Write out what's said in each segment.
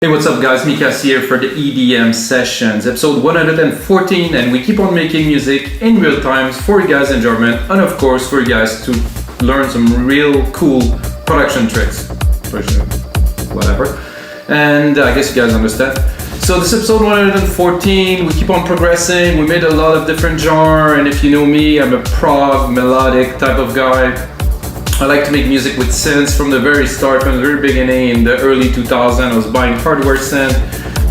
Hey, what's up guys, Mikas here for the EDM Sessions, episode 114, and we keep on making music in real time for you guys' enjoyment, and of course for you guys to learn some real cool production tricks, whatever, and I guess you guys understand. So this episode 114, we keep on progressing, we made a lot of different genres, and if you know me, I'm a prog, melodic type of guy. I like to make music with synths from the very start, from the very beginning. In the early 2000s, I was buying hardware synth.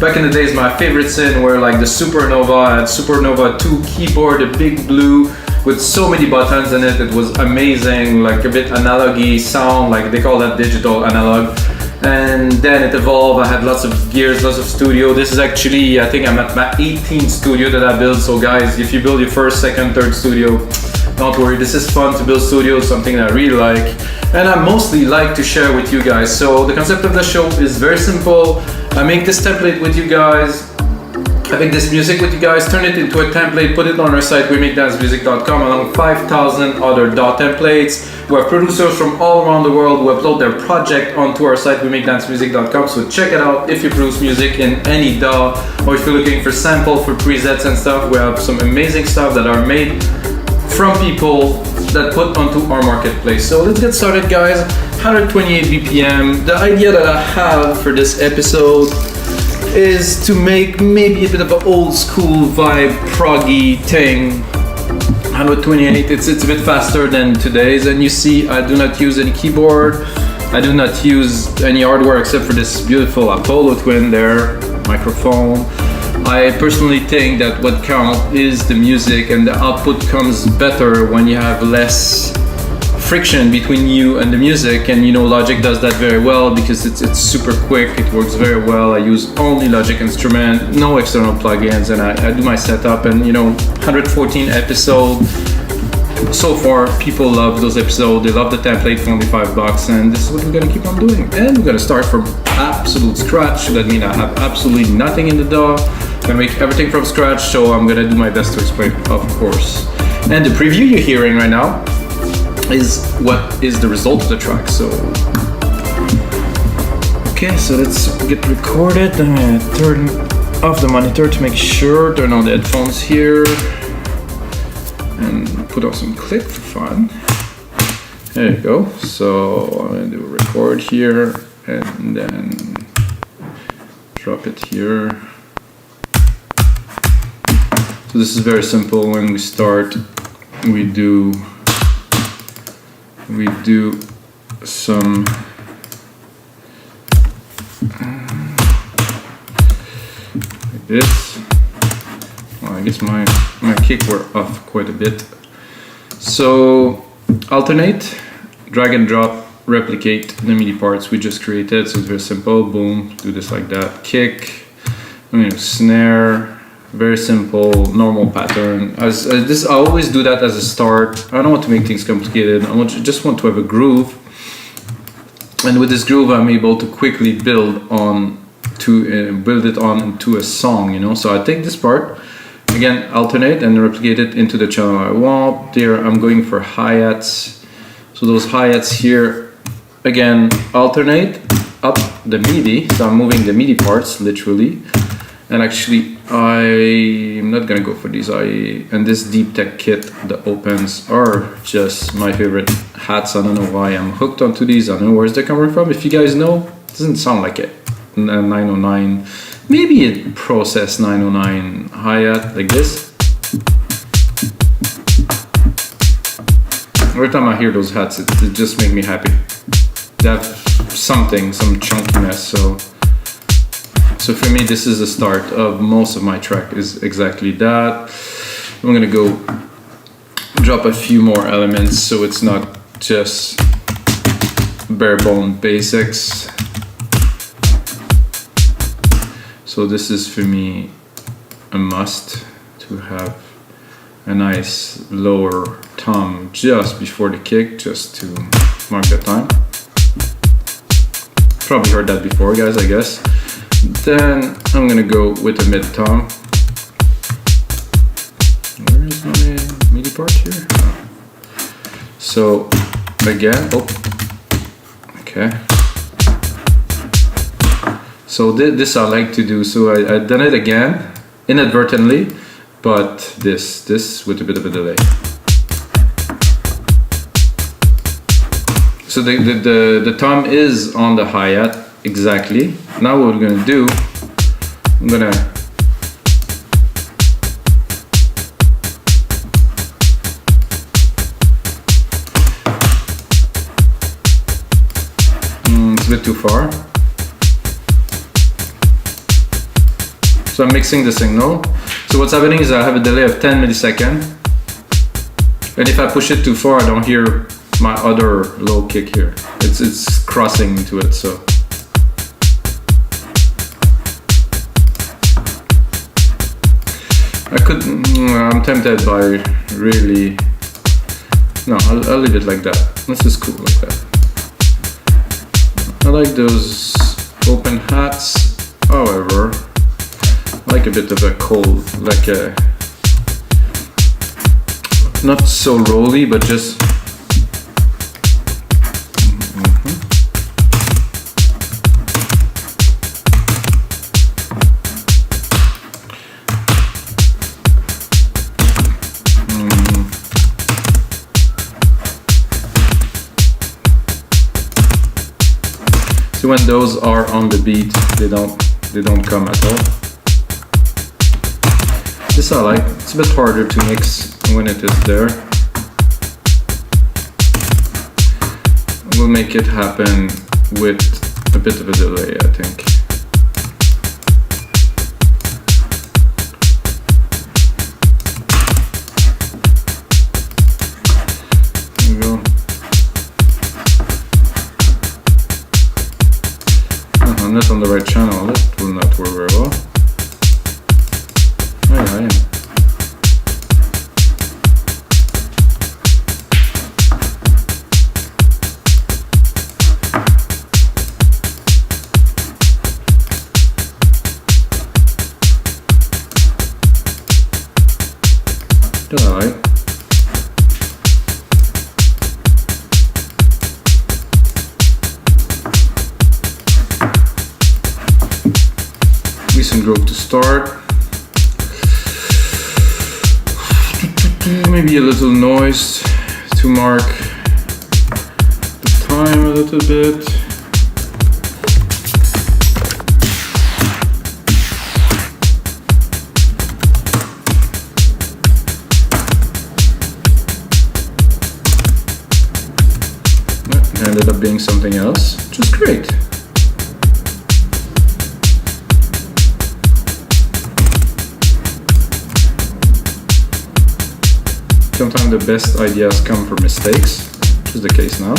Back in the days, my favorite synth were like the Supernova. I had Supernova 2 keyboard, a big blue with so many buttons in it. It was amazing, like a bit analogy sound, like they call that digital analog. And then it evolved. I had lots of gears, lots of studio. This is actually, I think I'm at my 18th studio that I built. So guys, if you build your first, second, third studio, don't worry, this is fun to build studios, something that I really like, and I mostly like to share with you guys. So the concept of the show is very simple. I make this template with you guys, I make this music with you guys, turn it into a template, put it on our site, wemakedancemusic.com, along 5,000 other DAW templates. We have producers from all around the world who upload their project onto our site, wemakedancemusic.com, so check it out if you produce music in any DAW, or if you're looking for samples, for presets and stuff. We have some amazing stuff that are made from people that put onto our marketplace. So let's get started guys. 128 BPM. The idea that I have for this episode is to make maybe a bit of an old school vibe, proggy thing. 128, it's a bit faster than today's, and you see I do not use any keyboard, I do not use any hardware except for this beautiful Apollo Twin there, microphone. I personally think that what counts is the music, and the output comes better when you have less friction between you and the music, and you know Logic does that very well because it's super quick, it works very well. I use only Logic instrument, no external plugins, and I do my setup, and you know, 114 episodes. So far, people love those episodes, they love the template for only $5, and this is what we're gonna keep on doing. And we're gonna start from absolute scratch. That means I have absolutely nothing in the DAW. I'm gonna make everything from scratch, so I'm gonna do my best to explain, of course. And the preview you're hearing right now is what is the result of the track. So, okay, so let's get recorded. I'm gonna turn off the monitor to make sure, turn on the headphones here, and put on some click for fun. There you go. So I'm gonna do a record here, and then drop it here. So this is very simple. When we start, we do some like this. Well, I guess my kick were off quite a bit. So alternate, drag and drop, replicate the MIDI parts we just created. So it's very simple. Boom, do this like that. Kick, snare. Very simple, normal pattern. As this, I always do that as a start. I don't want to make things complicated. Just want to have a groove, and with this groove, I'm able to quickly build it on into a song. You know, so I take this part again, alternate, and replicate it into the channel I want. There, I'm going for hi-hats. So those hi-hats here, again, alternate up the MIDI. So I'm moving the MIDI parts literally. And actually, I'm not gonna go for these. And this Deep Tech kit, the opens are just my favorite hats. I don't know why I'm hooked onto these. I don't know where's they coming from. If you guys know, it doesn't sound like it. 909, maybe a Process 909 hi-hat like this. Every time I hear those hats, it just makes me happy. They have something, some chunkiness. So for me, this is the start of most of my track, is exactly that. I'm gonna go drop a few more elements so it's not just bare bone basics. So this is for me a must, to have a nice lower tom just before the kick, just to mark the time. Probably heard that before, guys, I guess. Then I'm gonna go with a mid tom. Where is my MIDI part here? Oh. So again, okay. So this I like to do. So I done it again, inadvertently, but this with a bit of a delay. So the tom is on the hi-hat exactly. Now what we're gonna do, I'm gonna it's a bit too far. So I'm mixing the signal. So what's happening is I have a delay of 10 milliseconds. And if I push it too far, I don't hear my other low kick here. It's crossing into it, so. I'm tempted by really, no, I'll leave it like that. This is cool like that. I like those open hats, however, I like a bit of a cold, like a, not so rolly, but just, so when those are on the beat, they don't come at all. This I like. It's a bit harder to mix when it is there. We'll make it happen with a bit of a delay, I think. There we go. I'm not on the right channel. That will not work very well. Oh, yeah, I am. That I like. Decent groove to start. Maybe a little noise to mark the time a little bit. It ended up being something else, which is great. Sometimes the best ideas come from mistakes, which is the case now.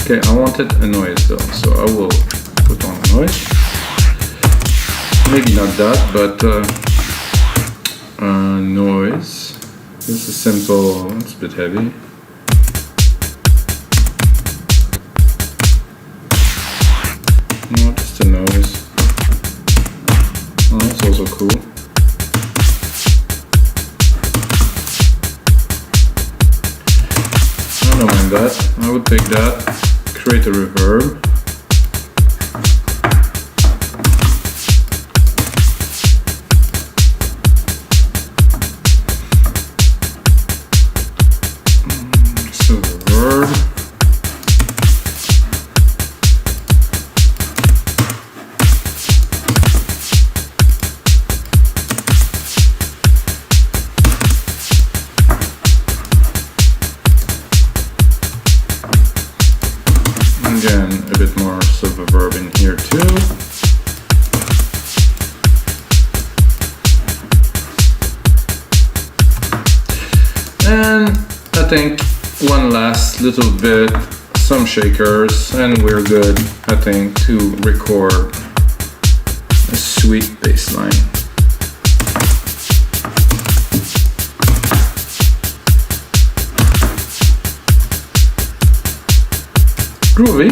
Okay, I wanted a noise though, so I will put on a noise. Maybe not that, but noise. This is simple, it's a bit heavy. No, just a noise. Oh, that's also cool. I don't mind that. I would take that, create a reverb. So reverb. Again, a bit more reverb in here too. And I think one last little bit, some shakers, and we're good, I think, to record a sweet bass line. Groovy,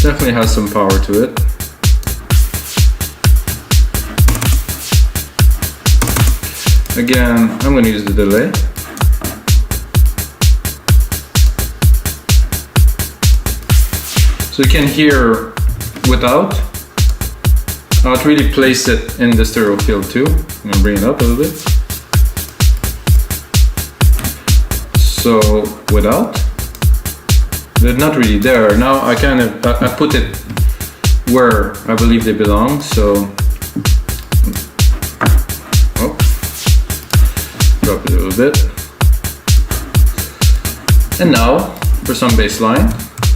definitely has some power to it. Again, I'm going to use the delay. So you can hear without, I'll really place it in the stereo field too. I'm gonna bring it up a little bit. So without, they're not really there. Now I put it where I believe they belong. So, oh, drop it a little bit. And now for some bass line,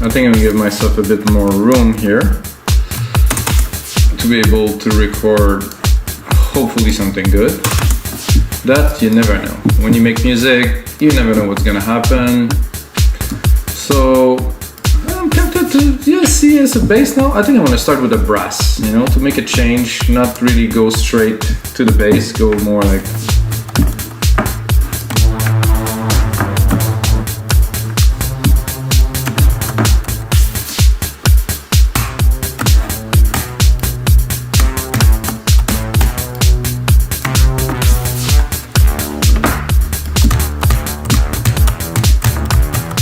I think I'm gonna give myself a bit more room here to be able to record hopefully something good. That you never know. When you make music, you never know what's gonna happen. So I'm tempted to just see as a bass now. I think I want to start with a brass, you know, to make a change, not really go straight to the bass, go more like.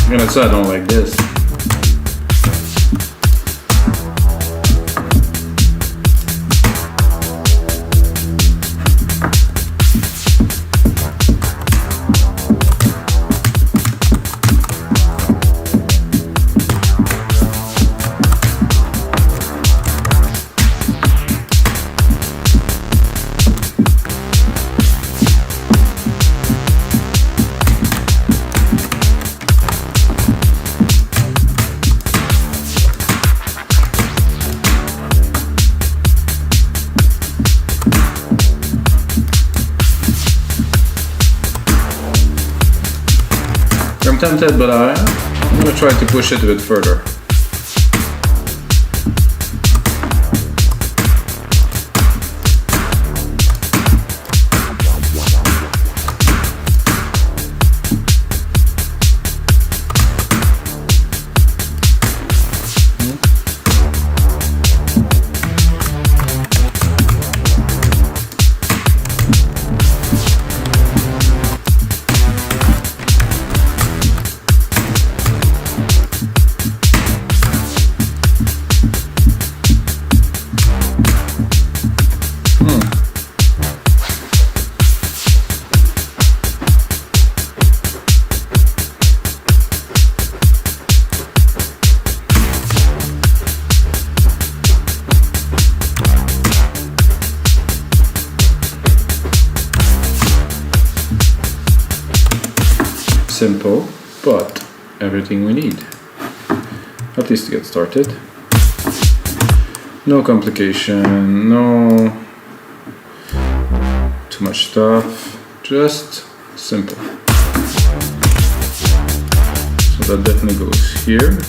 I'm gonna say I don't like this. I'm tempted, but I'm gonna try to push it a bit further. Simple, but everything we need, at least to get started. No complication, no too much stuff, just simple. So that definitely goes here.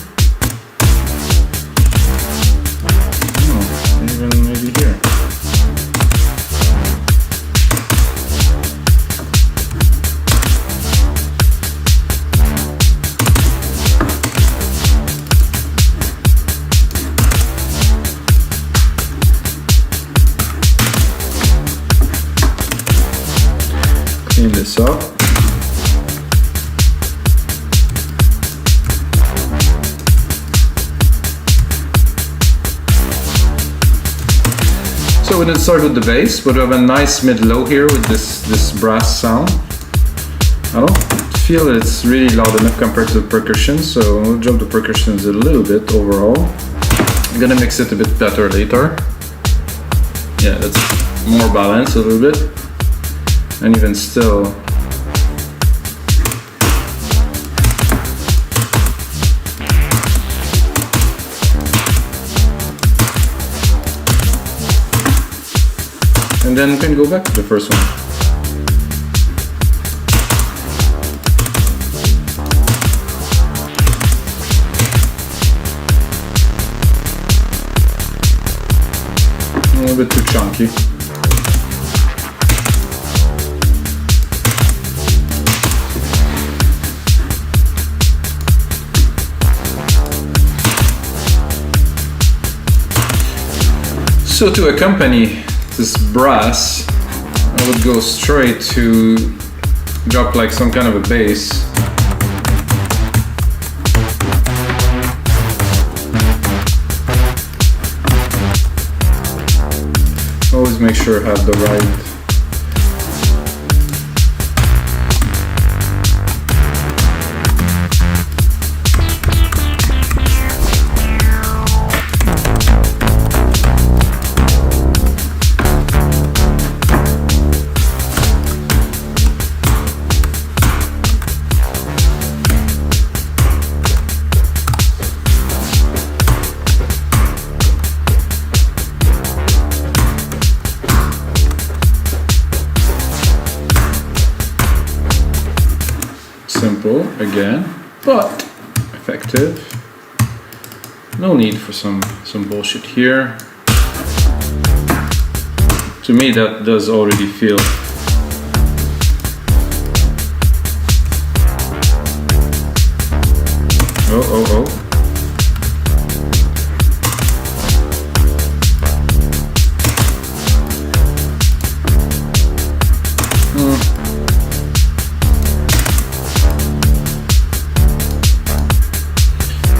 Oh, even maybe here. Clean this up. So we didn't start with the bass, but we have a nice mid-low here with this brass sound. I don't feel it's really loud enough compared to the percussion, so we'll drop the percussions a little bit overall. I'm gonna mix it a bit better later. Yeah, that's more balanced a little bit. And even still, and then we can go back to the first one. A little bit too chunky. So to accompany this brass, I would go straight to drop like some kind of a bass. Always make sure I have the right simple again, but effective. No need for some bullshit here. To me, that does already feel oh.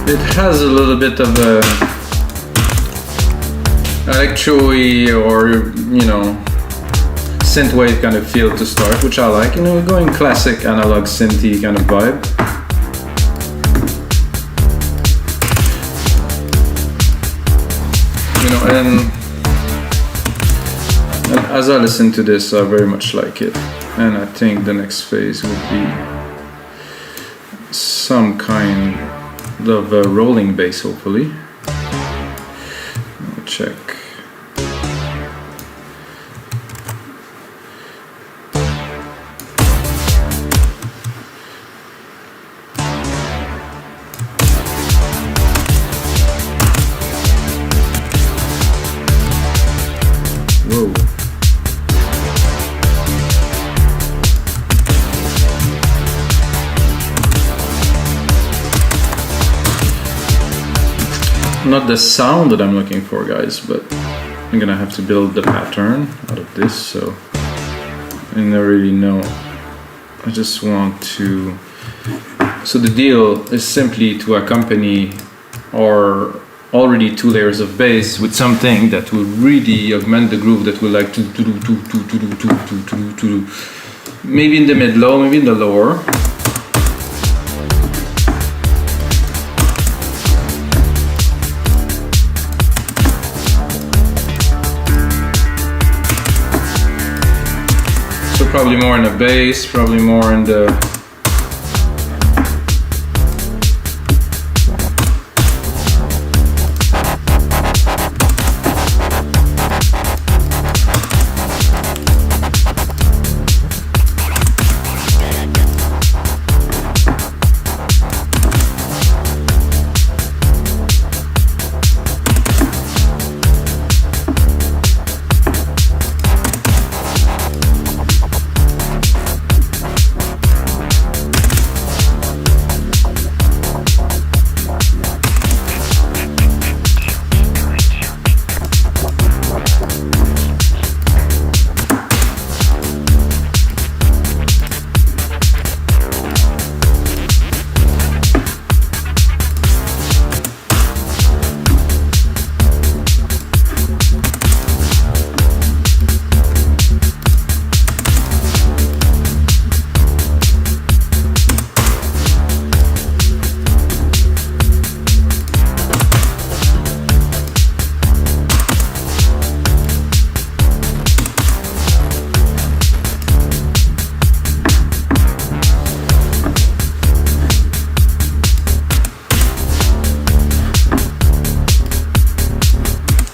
It has a little bit of a electro-y or, you know, synthwave kind of feel to start, which I like. You know, going classic analog synthy kind of vibe. You know, and as I listen to this, I very much like it. And I think the next phase would be some kind of a rolling bass, hopefully. Let me check. Whoa. Not the sound that I'm looking for, guys, but I'm gonna have to build the pattern out of this, so I don't really know. I just want to... So the deal is simply to accompany our already 2 layers of bass with something that will really augment the groove, that will like to maybe in the mid-low, maybe in the lower. Probably more in the bass, probably more in the...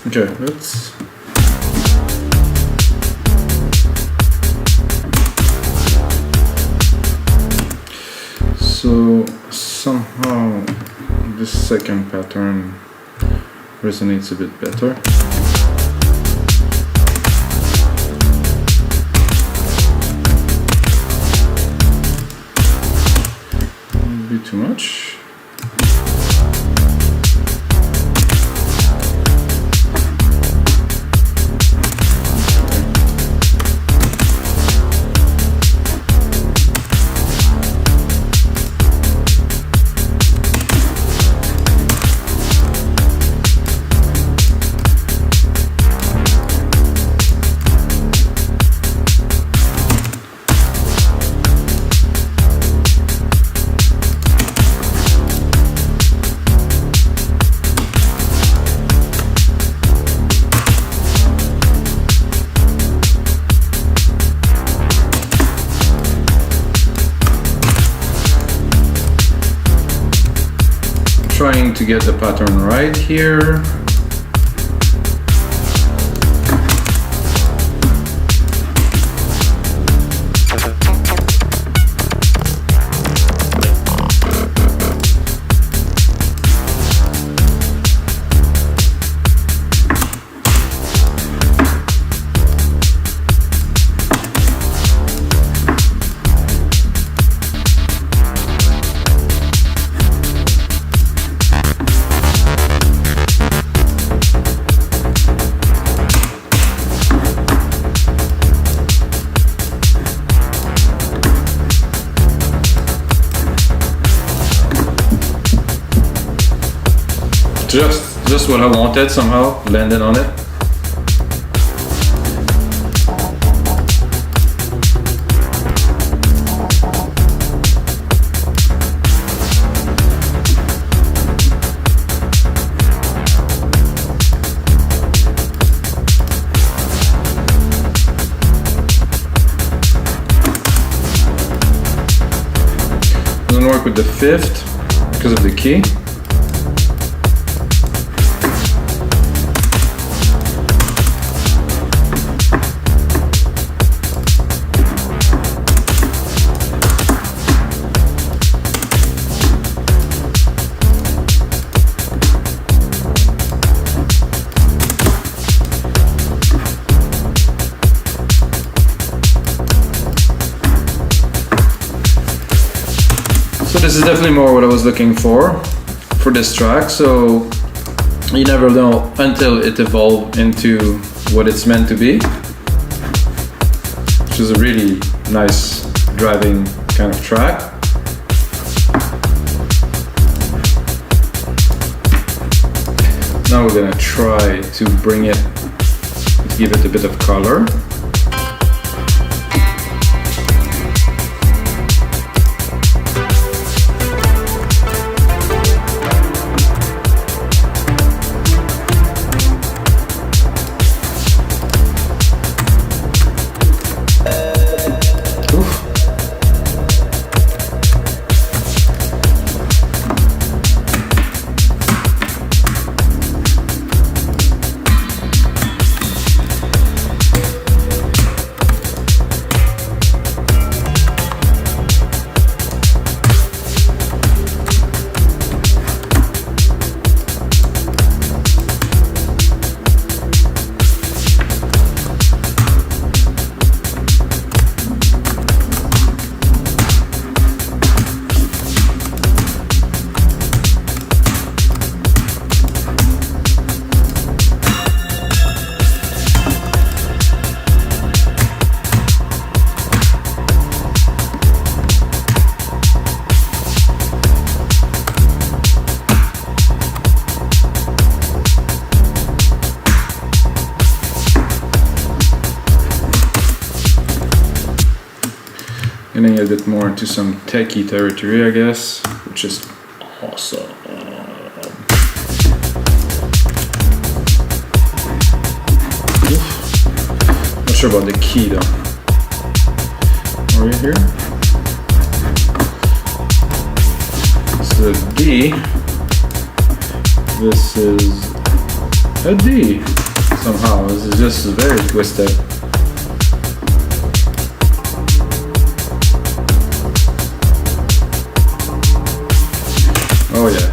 Okay, let's... So somehow this second pattern resonates a bit better. Maybe too much. trying to get the pattern right here. Just what I wanted, somehow landed on it. Doesn't work with the fifth because of the key. So this is definitely more what I was looking for this track. So you never know until it evolves into what it's meant to be, which is a really nice driving kind of track. Now we're gonna try to bring it, to give it a bit of color. Getting a bit more into some techie territory, I guess, which is awesome. Not sure about the key though. Are we here? This is a D. This is a D. Somehow, this is just very twisted. Oh yeah.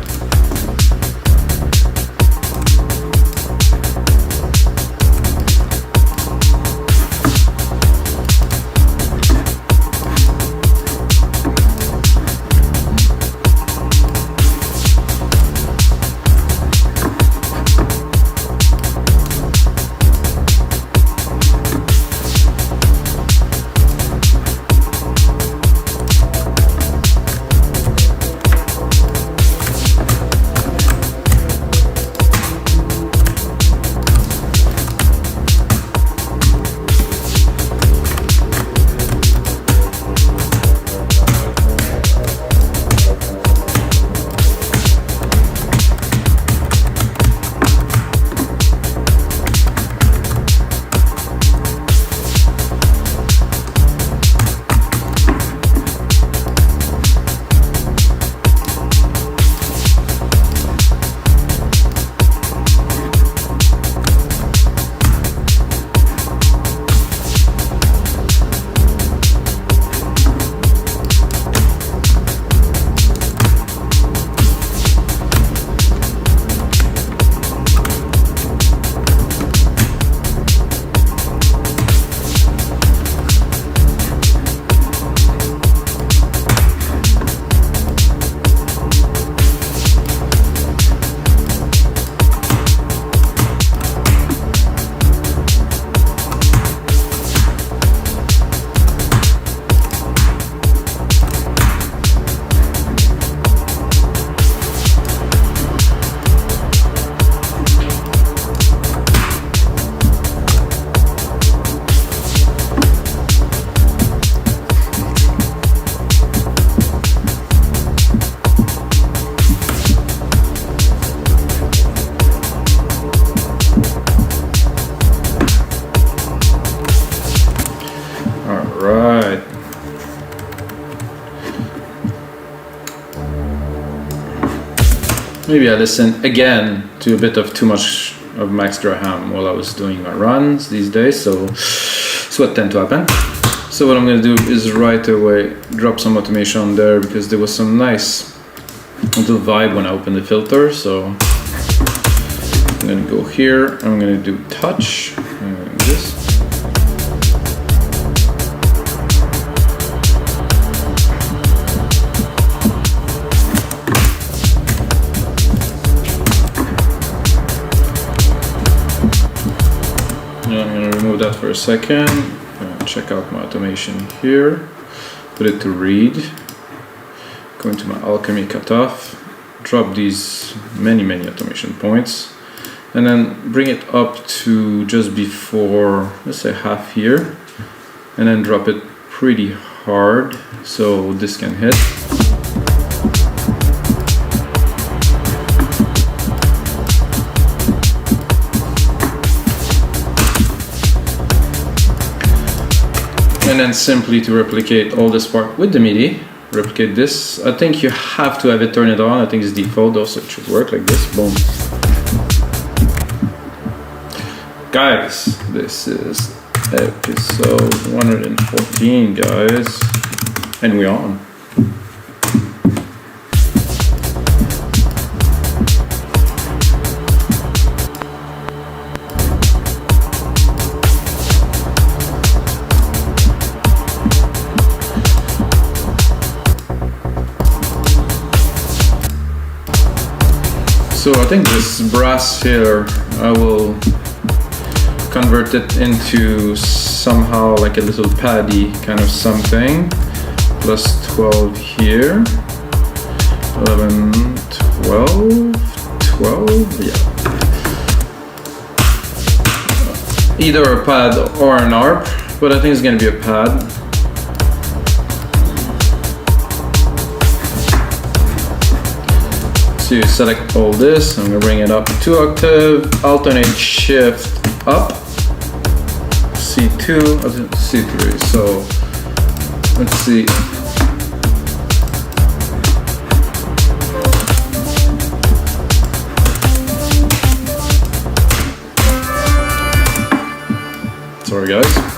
maybe I listened again to a bit of too much of Max Graham while I was doing my runs these days, so it's what tend to happen. So what I'm going to do is right away drop some automation on there, because there was some nice little vibe when I opened the filter. So I'm going to go here, I'm going to do touch, this. And I'm going to remove that for a second. Check out my automation here, put it to read, go into my Alchemy cutoff, drop these many automation points, and then bring it up to just before, let's say half here, and then drop it pretty hard so this can hit. And then simply to replicate all this part with the MIDI, replicate this. I think you have to have it turn it on. I think it's default though, so it should work like this. Boom. Guys, this is episode 114, guys. And we're on. So I think this brass here, I will convert it into somehow like a little paddy kind of something. Plus 12 here, 11, 12, 12, yeah. Either a pad or an ARP, but I think it's gonna be a pad. So you select all this, I'm gonna bring it up 2 octave, alternate shift up, C2, C3, so let's see. Sorry guys.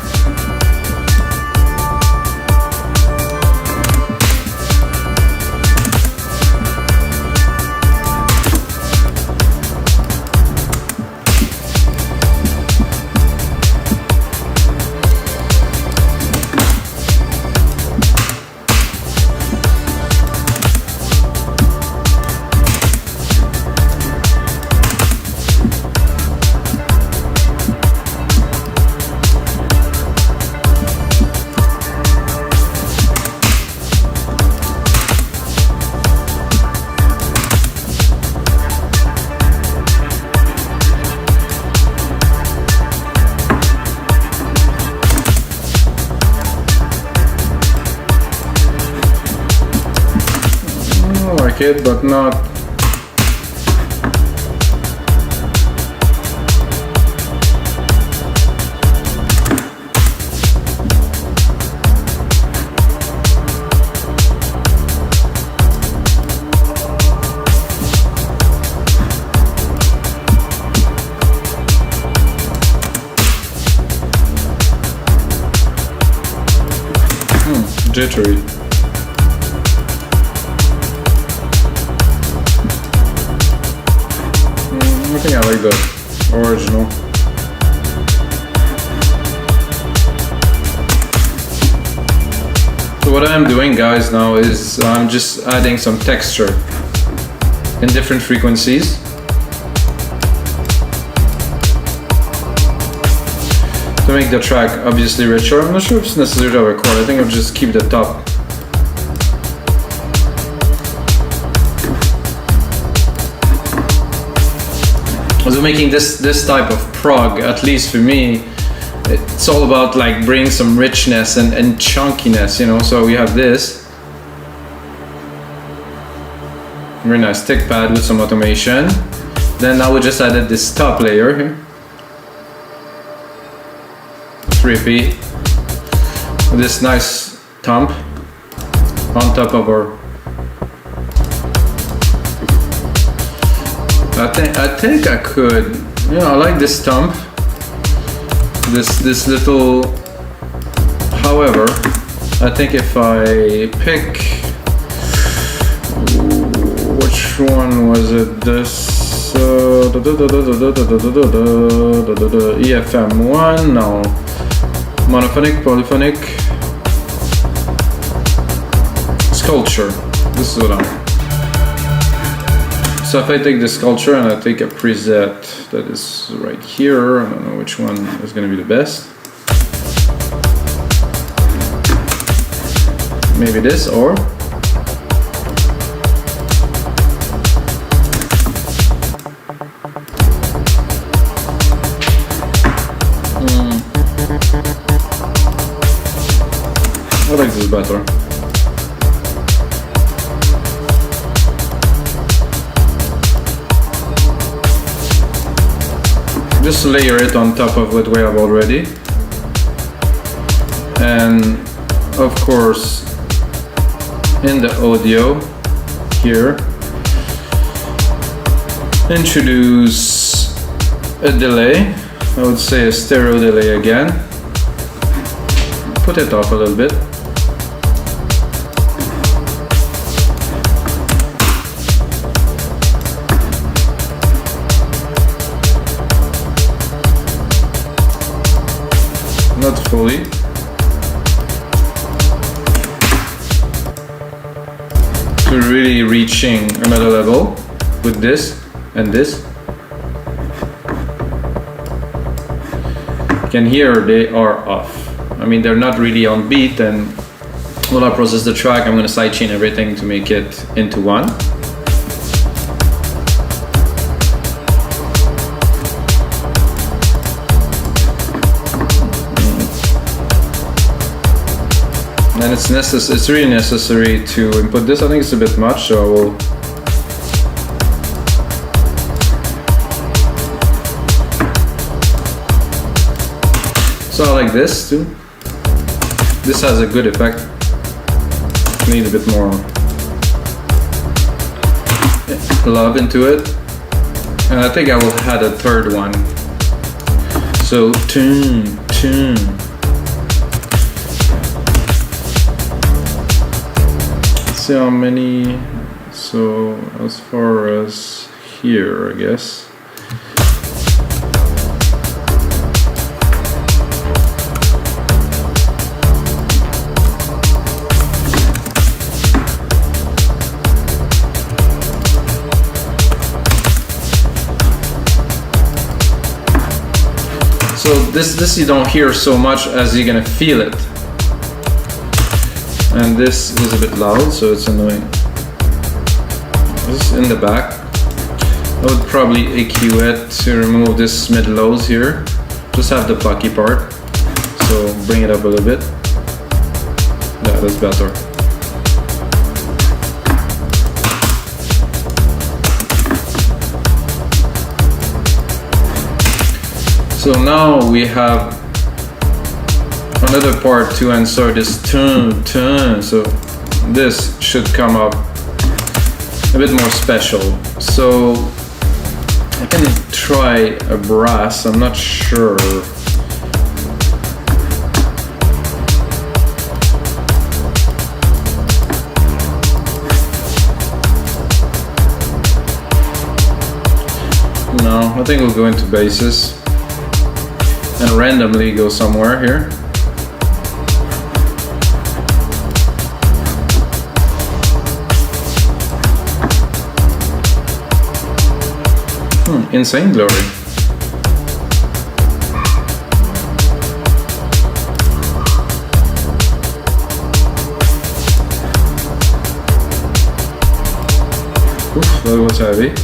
It, but not jittery. I think I like the original. So what I'm doing, guys, now is I'm just adding some texture in different frequencies. To make the track obviously richer. I'm not sure if it's necessary to have a chord. I think I'll just keep the top. So making this type of prog, at least for me, it's all about like bringing some richness and chunkiness, you know. So we have this very nice tick pad with some automation. Then now we just added this top layer here, 3P, with this nice thump on top of our I think I could. You know, I like this stump. This little. However, I think if I pick, which one was it? This EFM one? No. Monophonic, polyphonic, sculpture. This is what I'm. So if I take the sculpture and I take a preset that is right here, I don't know which one is going to be the best. Maybe this, or I like this better. Just layer it on top of what we have already, and of course in the audio here introduce a delay. I would say a stereo delay again. Put it off a little bit. Not fully. To really reaching another level with this and this. You can hear they are off. I mean, they're not really on beat, and when I process the track, I'm gonna sidechain everything to make it into one. And it's really necessary to input this. I think it's a bit much, so I will. So I like this too. This has a good effect. Need a bit more love into it. And I think I will add a third one. So tune. See how many, so as far as here, I guess. So this you don't hear so much as you're gonna feel it. And this is a bit loud, so it's annoying. This is in the back. I would probably EQ it to remove this mid-lows here. Just have the plucky part. So bring it up a little bit. Yeah, that's better. So now we have another part to insert this tune, so this should come up a bit more special. So I can try a brass, I'm not sure. No, I think we'll go into basses and randomly go somewhere here. Insane Glory. Oof, that was heavy.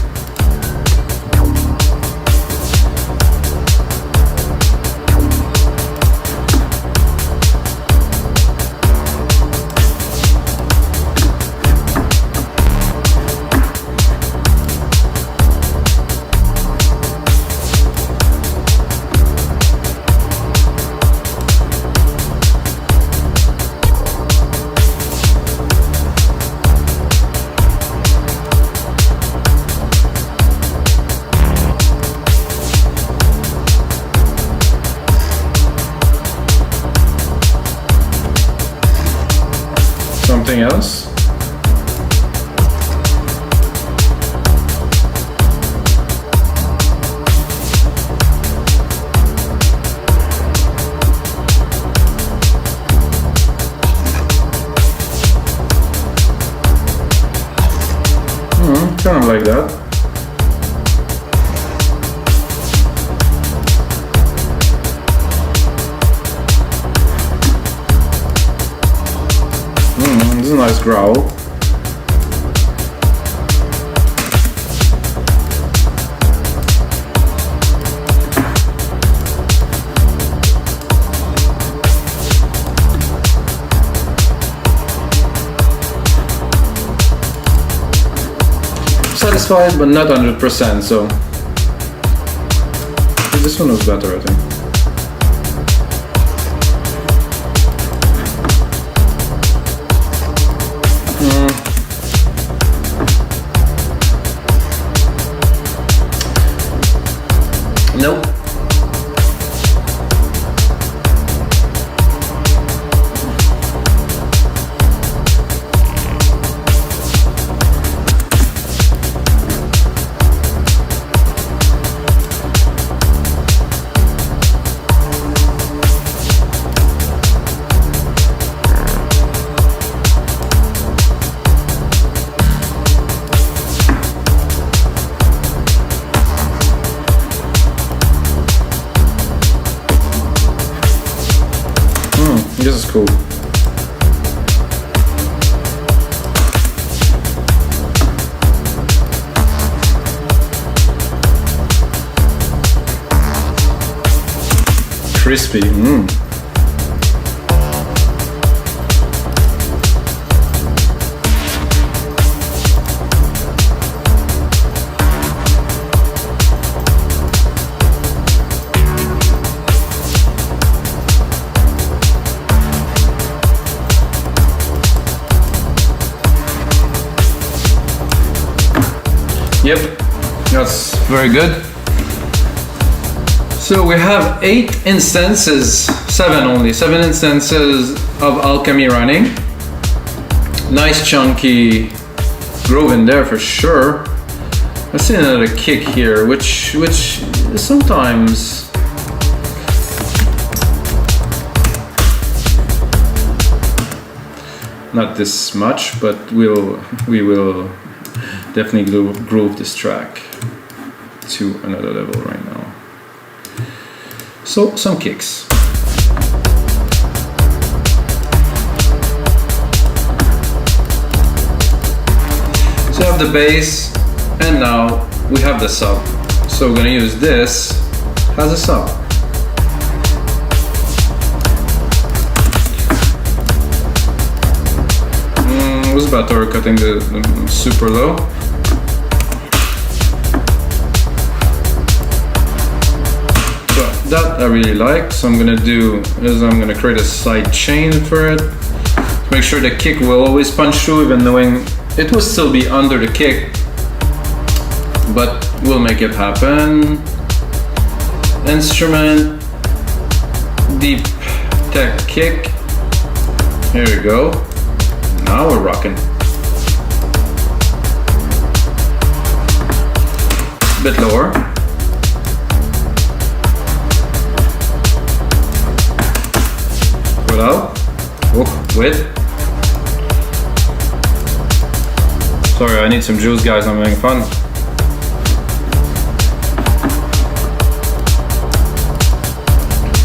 something else. Kind of like that. This is a nice growl. Satisfied, but not 100%, so this one was better, I think. Nope. This is cool. Crispy. Yep, that's very good. So we have 8 instances, 7 instances of Alchemy running. Nice chunky groove in there for sure. Let's see another kick here, which sometimes not this much, but we will definitely groove this track to another level right now. So some kicks. So I have the bass, and now we have the sub. So we're gonna use this as a sub. It was better cutting the super low. That I really like, so I'm gonna do is I'm gonna create a side chain for it. Make sure the kick will always punch through, even knowing it will still be under the kick, but we'll make it happen. Instrument, deep tech kick. Here we go. Now we're rocking. Bit lower. Out. Oh, wait. Sorry, I need some juice, guys. I'm having fun.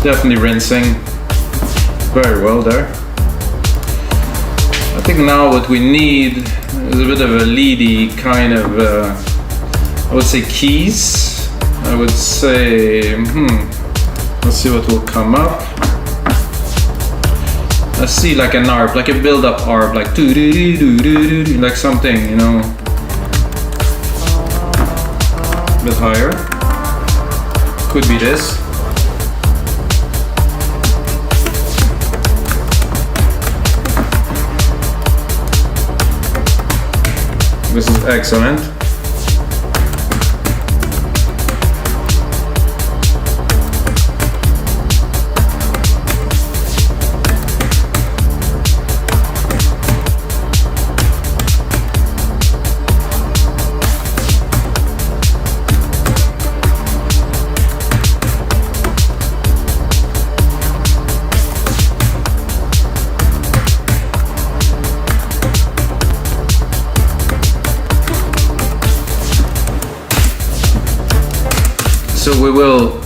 Definitely rinsing very well there. I think now what we need is a bit of a leady kind of, I would say keys. I would say, let's see what will come up. I see like an arp, like a build-up arp, like do like something, you know, a bit higher. Could be this. This is excellent. so we will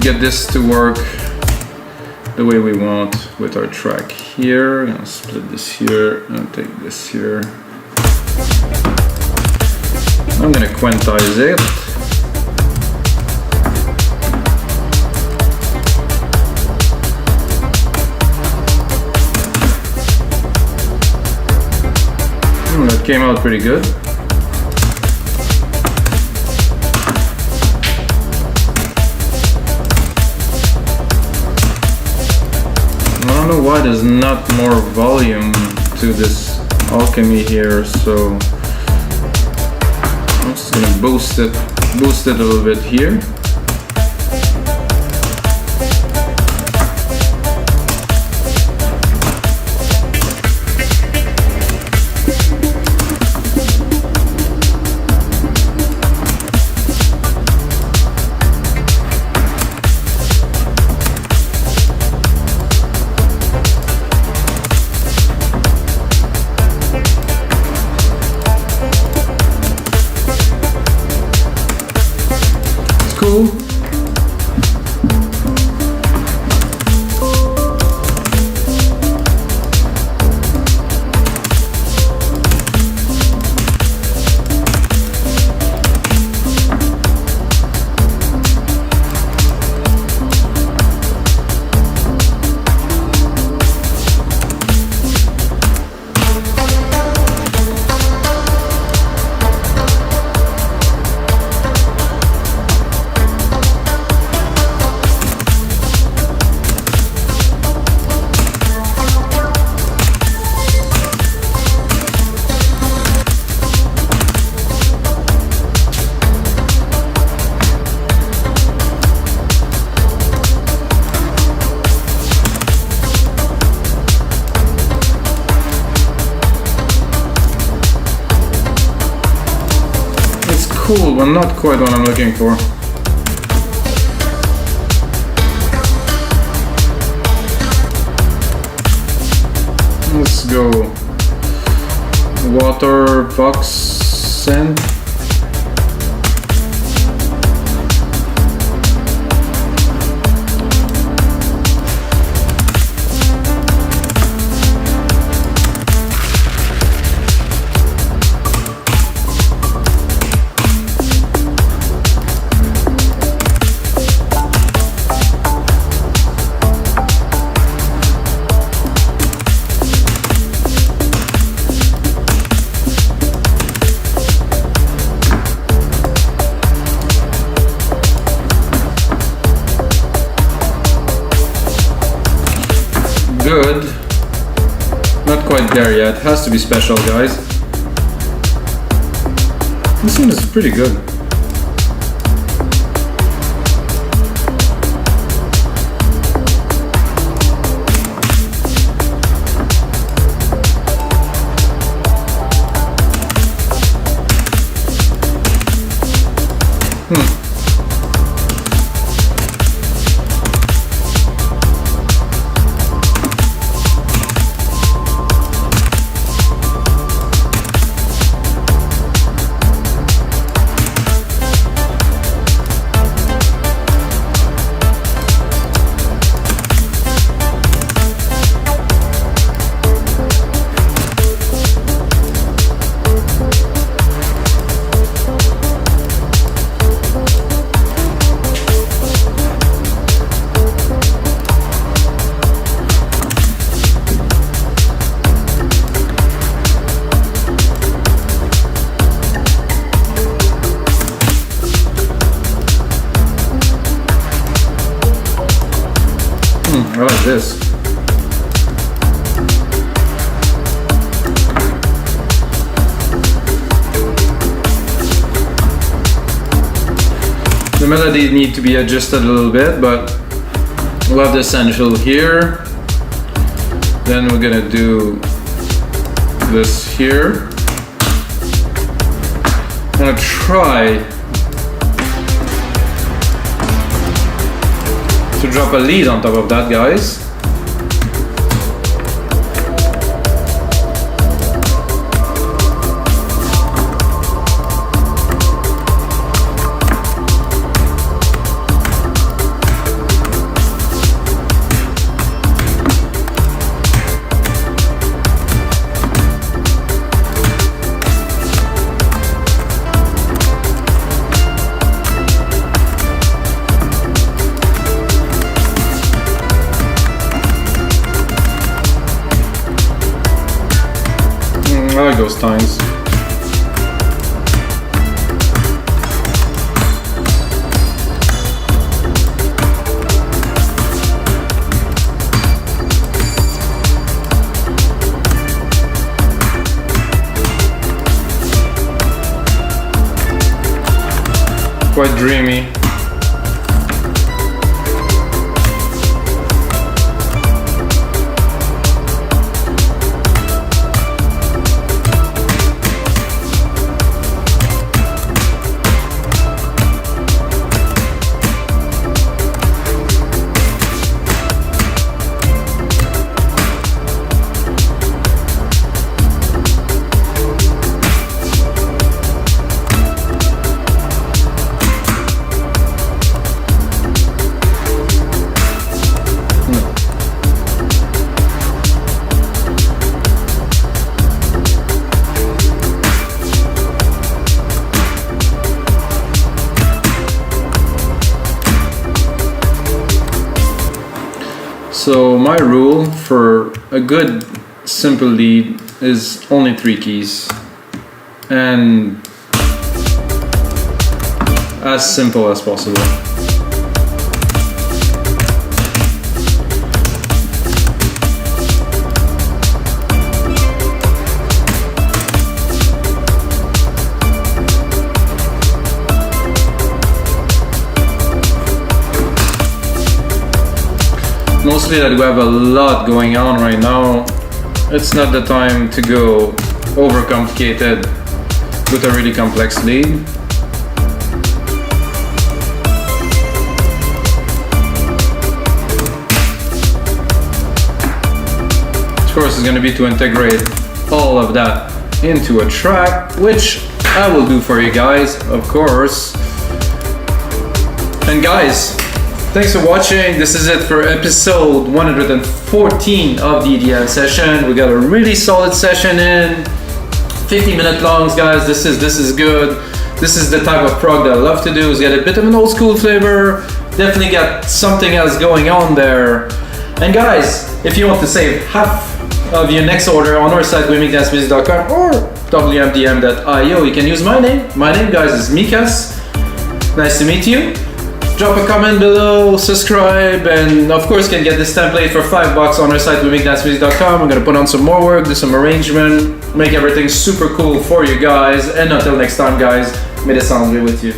get this to work the way we want with our track here. I'm gonna split this here and take this here. I'm gonna quantize it. That came out pretty good. I don't know why there's not more volume to this Alchemy here, so I'm just gonna boost it a little bit here. Cool. Cool, but not quite what I'm looking for. Let's go water box synth. Good. Not quite there yet. Has to be special, guys. This one is pretty good. I like this. The melody needs to be adjusted a little bit, but we'll have the essential here. Then we're gonna do this here. I'm gonna try to drop a lead on top of that, guys. those times. Quite dreamy. So my rule for a good simple lead is only 3 keys and as simple as possible. Mostly that we have a lot going on right now, it's not the time to go overcomplicated with a really complex lead. Of course, it's going to be to integrate all of that into a track, which I will do for you guys, of course. And guys, thanks for watching. This is it for episode 114 of the EDM session. We got a really solid session in, 50-minute longs, guys. This is good. This is the type of prog that I love to do. It's got a bit of an old school flavor. Definitely got something else going on there. And guys, if you want to save half of your next order on our site, wimikdancemusic.com or wmdm.io, you can use my name. My name, guys, is Mikas. Nice to meet you. Drop a comment below, subscribe, and of course you can get this template for $5 on our site, wimikdancemusic.com. I'm gonna put on some more work, do some arrangement, make everything super cool for you guys. And until next time, guys, may the sound be with you.